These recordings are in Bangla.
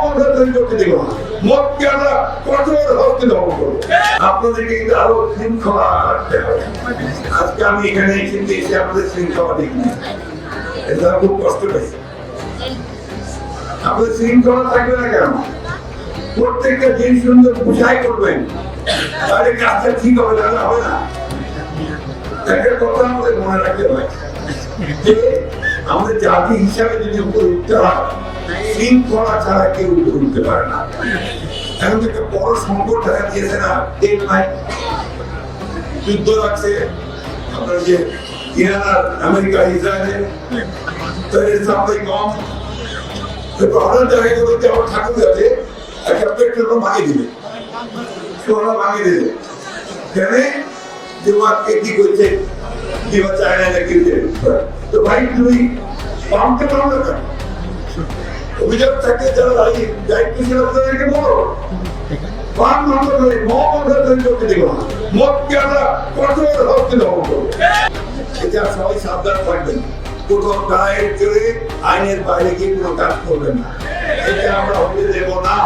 আমরা তৈরি করতে দেবো না। মদকে আমরা কঠোর হস্তে দমন করবো। আপনাদেরকে কিন্তু আরো শৃঙ্খলা রাখতে হবে। আজকে আমি এখানে কিন্তু এসে আমাদের শৃঙ্খলা দেখিনি, এটা খুব কষ্ট পেয়েছি। আপনাদের শৃঙ্খলা থাকবে না কেন? প্রত্যেকটা জিনিস সুন্দর বুঝাই করবেন, তাহলে কাজটা ঠিক হবে, না হবে না। একটা কথা আমাদের মনে রাখতে হয় যে আমাদের জাতি হিসাবে যদি উপরে উঠতে হয়, শৃঙ্খলা ছাড়া কেউ উপরে উঠতে পারে না। এখন একটা বড় সংকট দেখা দিয়েছে না, যুদ্ধ লাগছে আপনার যে ইরান আর আমেরিকা ইসরায়েলে, সাপ্লাই কম, হঠাৎ দেখা গেল যে আমার ঠাকুর আছে একটা পেট্রোল ভাঙিয়ে দিবে, সোনা ভাঙিয়ে দিবে। কেন? যে মাকে কি করছে, কিংবা চায়না না কিনতে, তো ভাই তুমি পাম্পকে পারো না কেন? অভিযোগ থাকে যারা দায়িত্বশীল তাদেরকে বলো, পাম্প আমরা করে মদ আমরা তৈরি করতে দেবো না। মদকে আমরা কঠোর হস্তে দমন করবো। এটা সবাই সাবধান থাকবেন, কোনো গায়ের জোরে আইনের বাইরে গিয়ে কোনো কাজ করবেন না, এটা আমরা হতে দেবো না।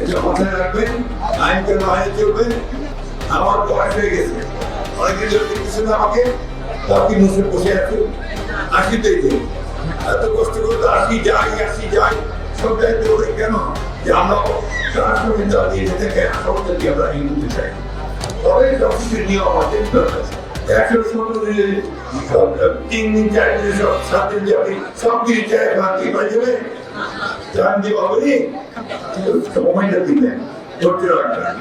এটা মাথায় রাখবেন, আইন কেন আইনে চলবেন। আমার বয়স হয়ে গেছে, অনেকদিন ধরে দেখতেছেন আমাকে আপনি মুখে বসে আছেন, আসিতেই যে এত কষ্ট করে তো আসি যাই সব দায়িত্ব করে কেন যে আমরা রাষ্ট্রবিদ্যা দিয়ে যেতে সবটাকে আমরা এগোতে চাই। তবে সবকিছুর নিয়ম আছে, 3 দিন 4 দিন সব 7 দিন যাবে, সব কিছু চাই বাকি পাই যাবে, জান দিয়ে হবে সময়টা দিবেন, ধৈর্য রাখবেন।